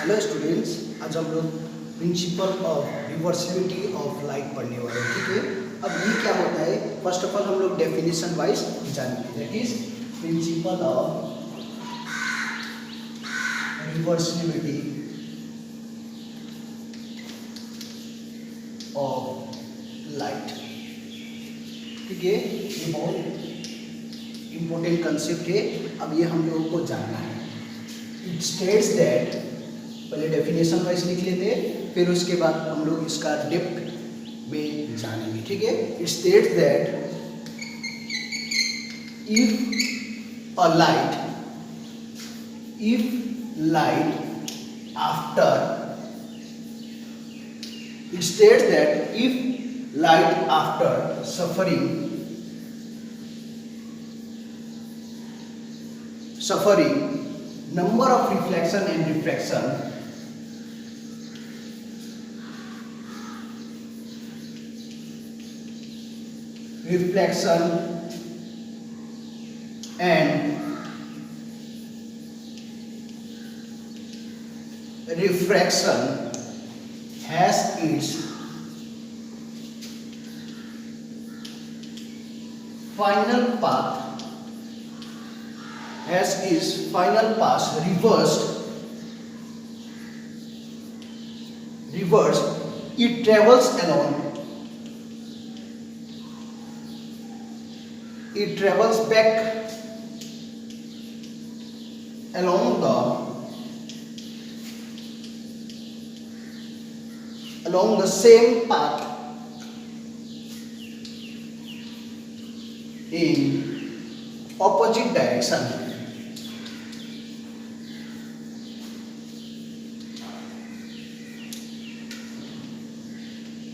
Hello students, आज हम लोग principal of reversibility of light पढ़ने वाले हैं। ठीक है, अब ये क्या होता है, फर्स्ट ऑफ ऑल हम लोग डेफिनेशन वाइज जानेंगे। That is principal of reversibility of light. ठीक है, ये बहुत इंपॉर्टेंट कंसेप्ट है। अब ये हम लोगों को जानना है। इट स्टेट्स दैट, पहले डेफिनेशन वाइज लिख लेते हैं, फिर उसके बाद हम लोग इसका डेप्थ में जानेंगे। ठीक है, it states that if light after it states that if light after suffering number of reflection and refraction and refraction has its final path reversed, it travels back along the same path in opposite direction.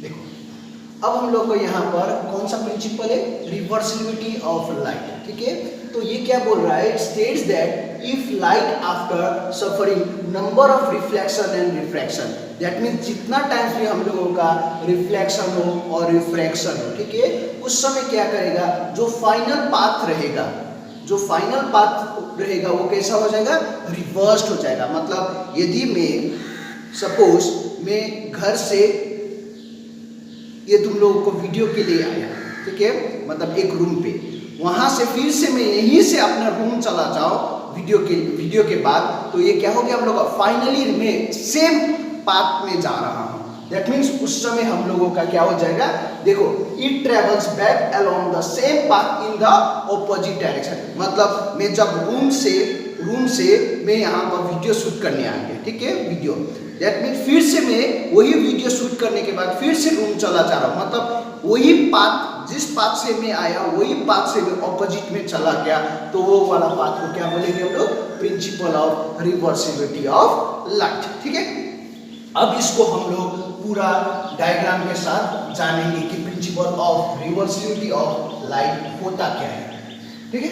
देखो, अब हम लोग को यहाँ पर कौन सा principal है, रिवर्सिबिलिटी ऑफ लाइट। ठीक है, तो ये क्या बोल रहा है, states that if light after suffering number of reflection and refraction, that means जितना टाइम भी हम लोगों का रिफ्लेक्शन हो और रिफ्रैक्शन हो, ठीक है, उस समय क्या करेगा, जो फाइनल पाथ रहेगा वो कैसा हो जाएगा, रिवर्स्ड हो जाएगा। मतलब यदि मैं सपोज मैं घर से ये तुम लोगों को वीडियो के लिए आया, ठीक है, मतलब एक रूम पे, वहां से फिर से मैं यहीं से अपना रूम चला जाऊं वीडियो के बाद, तो ये क्या हो गया, हम लोग फाइनली मैं सेम पाथ में जा रहा हूं। दैट मीन्स उस समय हम लोगों का क्या हो जाएगा, देखो, it travels back along the same path in the opposite direction. मतलब मैं जब रूम से मैं यहाँ पर वीडियो शूट करने आ गया, ठीक है, वीडियो, दैट मीन्स फिर से मैं वही वीडियो शूट करने के बाद फिर से रूम चला जा रहा हूँ। मतलब वही पाथ, जिस पाथ से मैं आया वही पाथ से मैं ऑपोजिट में चला गया, तो वो वाला पाथ को क्या बोलेंगे हम लोग, principal of reversibility of light. ठीक है, अब इसको हम लोग पूरा डायग्राम के साथ जानेंगे कि principal of reversibility of light होता क्या है। ठीक है,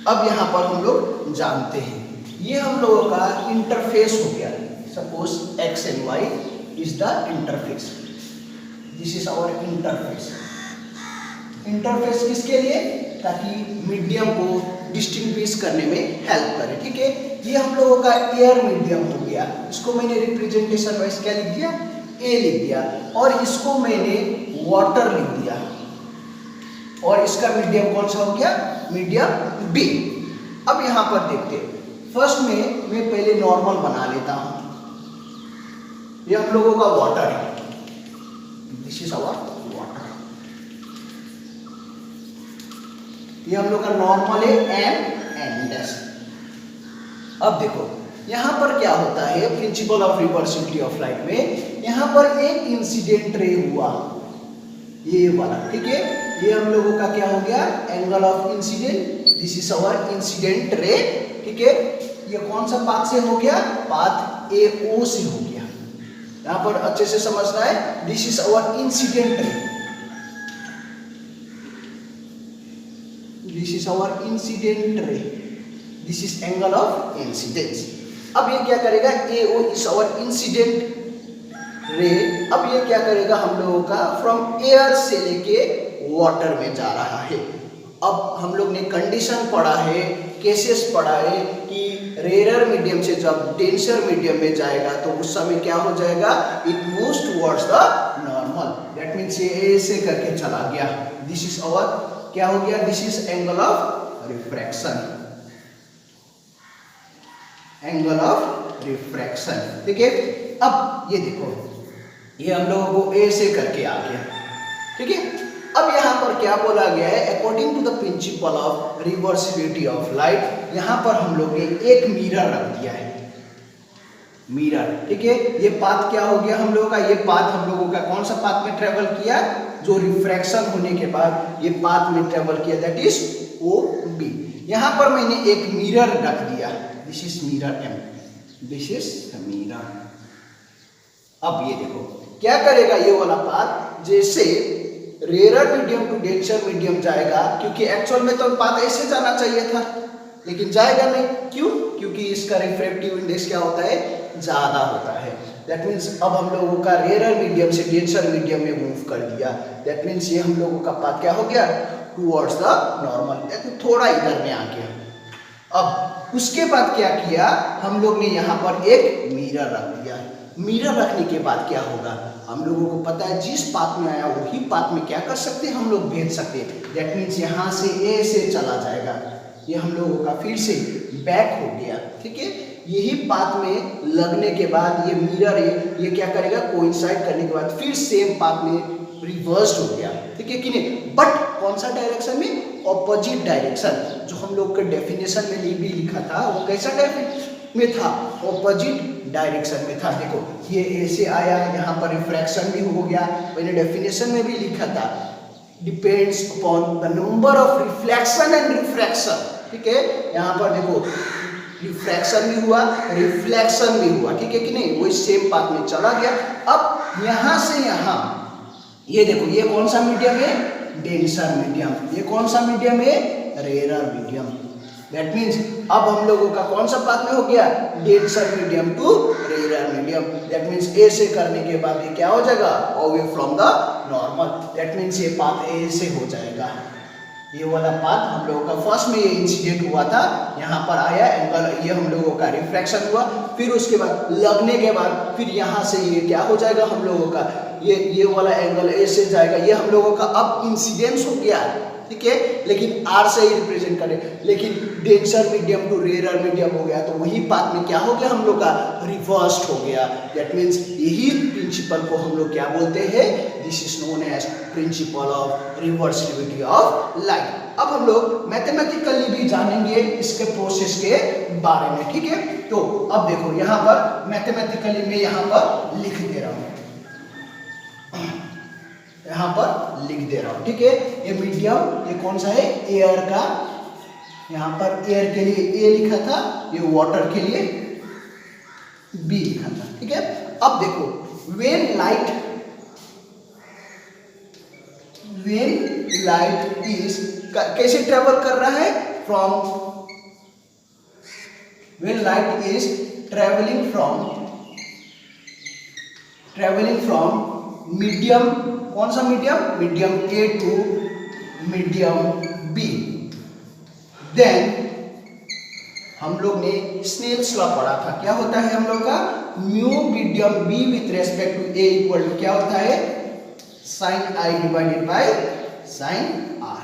अब यहाँ पर हम लोग जानते हैं, ये हम लोगों का इंटरफेस हो गया। Suppose X and Y is the interface, this is our interface किसके लिए, ताकि मीडियम को डिस्टिंग्विश करने में हेल्प करे। ठीक है, ये हम लोगों का एयर मीडियम हो गया, इसको मैंने रिप्रेजेंटेशन वाइज क्या लिख दिया, ए लिख दिया, और इसको मैंने वाटर लिख दिया, और इसका मीडियम कौन सा हो गया, मीडियम बी। अब यहाँ पर देखते हैं, फर्स्ट में मैं पहले नॉर्मल बना लेता हूं, ये हम लोगों का वाटर है, दिस इज आवर वाटर, ये हम लोग का नॉर्मल है एन डैश। अब देखो यहाँ पर क्या होता है, principal of reversibility of light में यहाँ पर एक इंसिडेंट रे हुआ, ये वाला, ठीक है, ये हम लोगों का क्या हो गया, angle of incident, this is our incident ray. ठीक है, ये कौन सा पाथ से हो गया, पाथ ए ओ से हो गया, यहाँ पर अच्छे से समझना है, this is our incident ray, this is our incident ray, this is angle of incidence. अब ये क्या करेगा, A O is our incident ray. अब ये क्या करेगा, हम लोगों का फ्रॉम एयर से लेके वाटर में जा रहा है। अब हम लोग ने कंडीशन पढ़ा है, केसेस पढ़ा है कि रेयर मीडियम से जब डेंसर मीडियम में जाएगा तो उस समय क्या हो जाएगा, it moves towards the normal. That means ये ऐसे करके चला गया। दिस इज आवर क्या हो गया, this is angle of refraction, angle of refraction. ठीक है, अब ये देखो ये हम लोगों को ऐसे करके आ गया। ठीक है, अब यहाँ पर क्या बोला गया है, according to the principle of reversibility of light, यहाँ पर हम लोग ने एक मिरर रख दिया है, मिरर। ठीक है, ये पाथ क्या हो गया हम लोगों का, ये पाथ हम लोगों का कौन सा पाथ में ट्रेवल किया, जो रिफ्रैक्शन होने के बाद ये पाथ में ट्रेवल किया, दैट इज ओ बी। यहाँ पर मैंने एक मिरर रख दिया, this is mirror M, this is mirror. अब ये देखो क्या करेगा ये वाला पाथ, जैसे rare medium to denser medium जाएगा, क्योंकि एक्चुअल में तो पाथ ऐसे जाना चाहिए था, लेकिन जाएगा नहीं। क्यों? क्योंकि इसका रिफ्रैक्टिव इंडेक्स क्या होता है, ज्यादा होता है। दैट मीन्स अब हम लोगों का रेयर मीडियम से डेंसर मीडियम में मूव कर दिया। दैट मीन्स ये हम लोगों का पाथ क्या हो गया, टुवर्ड्स द नॉर्मल, थोड़ा इधर में आ गया। अब उसके बाद क्या किया हम लोग ने, यहाँ पर एक मिरर रख दिया। मिरर रखने के बाद क्या होगा, हम लोगों को पता है जिस पाथ में आया वही पाथ में क्या कर सकते हैं, हम लोग भेज सकते हैं। दैट मीन्स यहाँ से ए से चला जाएगा, ये हम लोगों का फिर से बैक हो गया। ठीक है, यही पाथ में लगने के बाद ये मिरर ये क्या करेगा, कोइंसाइड करने के बाद फिर सेम पाथ में रिवर्स्ड हो गया। ठीक है कि नहीं, बट कौन सा डायरेक्शन में, ऑपोजिट डायरेक्शन। जो हम लोग के डेफिनेशन में भी लिखा था वो कैसा डायरेक्शन में था, ऑपोजिट डायरेक्शन में था। देखो ये ऐसे आया, यहाँ पर रिफ्रैक्शन भी हो गया, मैंने डेफिनेशन में भी लिखा था, depends upon the number of reflection and refraction. ठीक है, यहाँ पर देखो रिफ्रैक्शन भी हुआ, रिफ्लेक्शन भी हुआ। ठीक है कि नहीं, वही सेम पाथ में चला गया। अब यहाँ से यहाँ ये देखो ये कौन सा मीडियम है, डेंसर मीडियम, ये कौन सा मीडियम है, रेयर मीडियम। दैट मीन्स अब हम लोगों का कौन सा पाथ में हो गया, denser medium to rare medium. That means ऐसे करने के बाद ये क्या हो जाएगा, away from the normal. That means ये पाथ ऐसे हो जाएगा। ये वाला पाथ हम लोगों का फर्स्ट में ये इंसिडेंट हुआ था, यहाँ पर आया एंगल, ये हम लोगों का रिफ्रैक्शन हुआ, फिर उसके बाद लगने के बाद फिर यहाँ से ये क्या हो जाएगा हम लोगों का, ये वाला एंगल ऐसे जाएगा, ये हम लोगों का अब इंसिडेंस हो गया। ठीक है, लेकिन आर से ही रिप्रेजेंट करें, लेकिन denser medium to rare medium हो गया तो वही पाथ में क्या हो गया हम लोग का, रिवर्स्ड हो गया। दैट मीन्स यही प्रिंसिपल को हम लोग क्या बोलते हैं, this is known as principle of reversibility of light. अब हम लोग मैथमेटिकली भी जानेंगे इसके प्रोसेस के बारे में। ठीक है, तो अब देखो यहाँ पर मैथमेटिकली मैं यहाँ पर लिख दे रहा हूँ, यहाँ पर लिख दे रहा हूँ। ठीक है, ये मीडियम ये कौन सा है, एयर का, यहाँ पर एयर के लिए ए लिखा था, ये वाटर के लिए बी लिखा था। ठीक है, अब देखो व्हेन लाइट इज कैसे ट्रेवल कर रहा है, from when light is travelling from medium, कौन सा medium, medium A to medium B, then हम लोग ने स्नेल्स लॉ पढ़ा था, क्या होता है हम लोग का, mu medium B with respect to A equal to क्या होता है, sine i divided by sine r.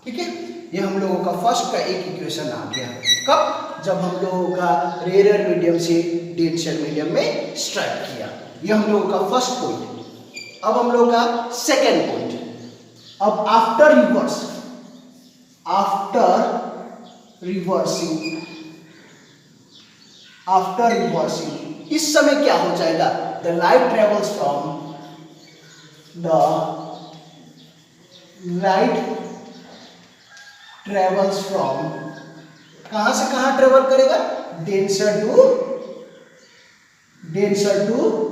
ठीक है, ये हम लोगों का फर्स्ट का एक इक्वेशन आ गया। कब, जब हम लोगों का रेयर मीडियम से डेंसर मीडियम में स्ट्राइक किया, ये हम लोगों का फर्स्ट पॉइंट। अब हम लोग का सेकेंड पॉइंट, अब आफ्टर रिवर्सिंग इस समय क्या हो जाएगा, द लाइट ट्रेवल्स फ्रॉम कहां से कहां ट्रेवल करेगा, डेंसर टू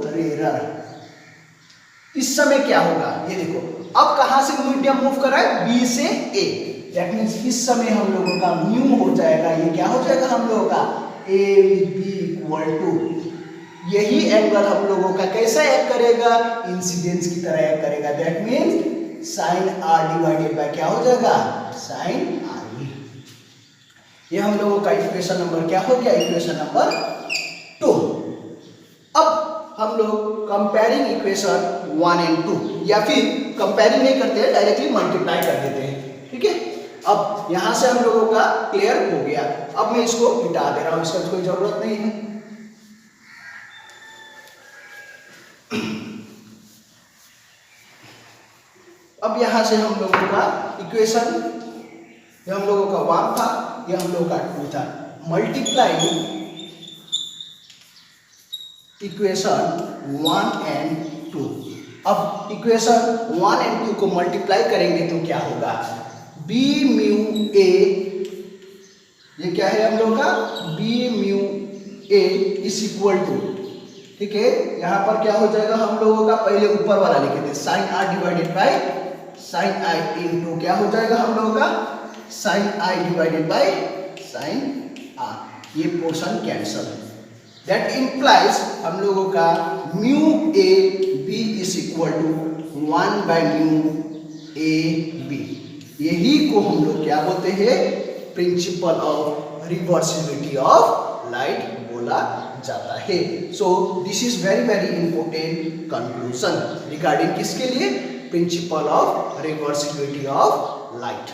रेयर। इस समय क्या होगा, ये देखो अब कहां से मीडियम मूव कर रहा है, बी से ए। दैट मीन्स इस समय हम लोगों का म्यू हो जाएगा, ये क्या हो जाएगा हम लोगों का, A with B equal to, यही एंगल हम लोगों का कैसा एक्ट करेगा, इंसिडेंस की तरह एक्ट करेगा। That means sine r divided by क्या हो जाएगा, साइन आर। ये हम लोगों का इक्वेशन नंबर क्या हो गया, इक्वेशन नंबर 2। अब हम लोग कंपेयरिंग इक्वेशन 1 एंड 2, या फिर कंपेयरिंग नहीं करते हैं, डायरेक्टली मल्टीप्लाई कर देते हैं, ठीक है। अब यहां से हम लोगों का क्लियर हो गया। अब मैं इसको मिटा दे रहा हूं, इसका कोई जरूरत नहीं है। अब यहां से हम लोगों का इक्वेशन, ये हम लोगों का 1 था, ये हम लोगों का 2 था। Multiply equation 1 and 2। अब इक्वेशन 1 एंड 2 को मल्टीप्लाई करेंगे तो क्या होगा, बी म्यू ए, ये क्या है हम लोग का, B mu A is equal to, ठीक है। यहां पर क्या हो जाएगा, हम लोगों का पहले ऊपर वाला लिखे थे sine r divided by sine i into क्या हो जाएगा हम लोगों का, sine i divided by sine r. ये पोर्शन कैंसल। दैट इंप्लाइज हम लोगों का mu A B is equal to 1 by mu A B. यही को हम लोग क्या बोलते हैं, principle of reversibility of light बोला जाता है। So this is very very important conclusion regarding किसके लिए, principle of reversibility of light.